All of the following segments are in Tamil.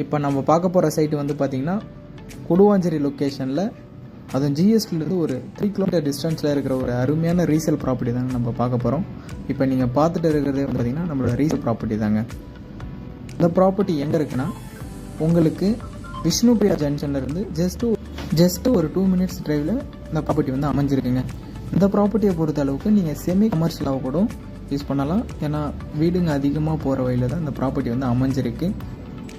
இப்போ நம்ம பார்க்க போகிற சைட்டு வந்து பார்த்திங்கன்னா குடுவாஞ்சேரி லொக்கேஷனில், அதுவும் ஜிஎஸ்டிலேருந்து ஒரு 3 கிலோமீட்டர் டிஸ்டன்ஸில் இருக்கிற ஒரு அருமையான ரீசேல் ப்ராப்பர்ட்டி தாங்க நம்ம பார்க்க போகிறோம். இப்போ நீங்கள் பார்த்துட்டு இருக்கிறதே வந்து பார்த்திங்கன்னா நம்மளோட ரீசேல் ப்ராப்பர்ட்டி தாங்க. இந்த ப்ராப்பர்ட்டி எங்கே இருக்குன்னா, உங்களுக்கு விஷ்ணுபிரியா ஜங்ஷன்லேருந்து ஜஸ்ட்டு ஒரு 2 மினிட்ஸ் டிரைவில் இந்த ப்ராப்பர்ட்டி வந்து அமைஞ்சிருக்குங்க. இந்த ப்ராப்பர்ட்டியை பொறுத்த அளவுக்கு நீங்கள் செமி கமர்ஷியலாக கூட யூஸ் பண்ணலாம். ஏன்னா வீடுங்க அதிகமாக போகிற வழியில் தான் இந்த ப்ராப்பர்ட்டி வந்து அமைஞ்சிருக்கு.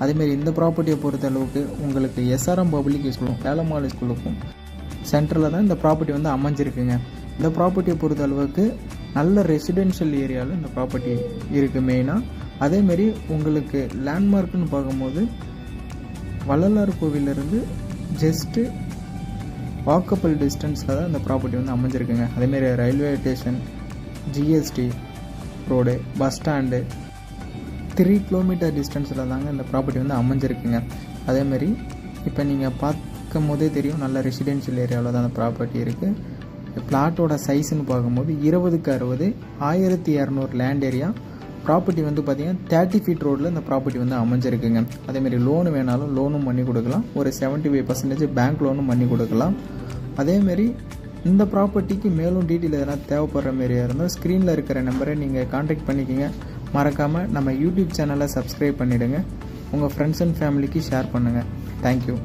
அதேமாரி இந்த ப்ராப்பர்ட்டியை பொறுத்த அளவுக்கு உங்களுக்கு எஸ்ஆர்எம் பப்ளிக் ஸ்கூலும் வேலம்மாள் ஸ்கூலுக்கும் சென்டரில் தான் இந்த ப்ராப்பர்ட்டி வந்து அமைஞ்சிருக்குங்க. இந்த ப்ராப்பர்ட்டியை பொறுத்த அளவுக்கு நல்ல ரெசிடென்ஷியல் ஏரியாவில் இந்த ப்ராப்பர்ட்டி இருக்குது மெயினாக. அதேமாரி உங்களுக்கு லேண்ட்மார்க்குன்னு பார்க்கும்போது வள்ளலார் கோவிலிருந்து ஜஸ்ட்டு வாக்கபிள் டிஸ்டன்ஸில் தான் இந்த ப்ராப்பர்ட்டி வந்து அமைஞ்சிருக்குங்க. அதேமாரி railway station, GST road, bus stand 3 kilometre டிஸ்டன்ஸில் தாங்க இந்த ப்ராப்பர்ட்டி வந்து அமைஞ்சிருக்குங்க. அதேமாரி இப்போ நீங்கள் பார்க்கும் போதே தெரியும், நல்ல ரெசிடென்ஷியல் ஏரியாவில் தான் அந்த ப்ராப்பர்ட்டி இருக்குது. பிளாட்டோட சைஸ்ன்னு பார்க்கும்போது 20x60 1200 லேண்ட் ஏரியா. ப்ராப்பர்ட்டி வந்து பார்த்திங்கன்னா 30 ஃபீட் ரோடில் இந்த ப்ராப்பர்ட்டி வந்து அமைஞ்சிருக்குங்க. அதேமாரி லோனு வேணாலும் லோனும் பண்ணி கொடுக்கலாம். ஒரு 75% பேங்க் லோனும் பண்ணி கொடுக்கலாம். அதேமாரி இந்த ப்ராப்பர்ட்டிக்கு மேலும் டீட்டெயில் எதனா தேவைப்படுற மாரியாக இருந்தால் ஸ்க்ரீனில் இருக்கிற நம்பரை நீங்கள் கான்டாக்ட் பண்ணிக்கோங்க. மறக்காமல் நம்ம யூடியூப் சேனலை சப்ஸ்கிரைப் பண்ணிவிடுங்க. உங்கள் ஃப்ரெண்ட்ஸ் அண்ட் ஃபேமிலிக்கு ஷேர் பண்ணுங்கள். தேங்க்யூ.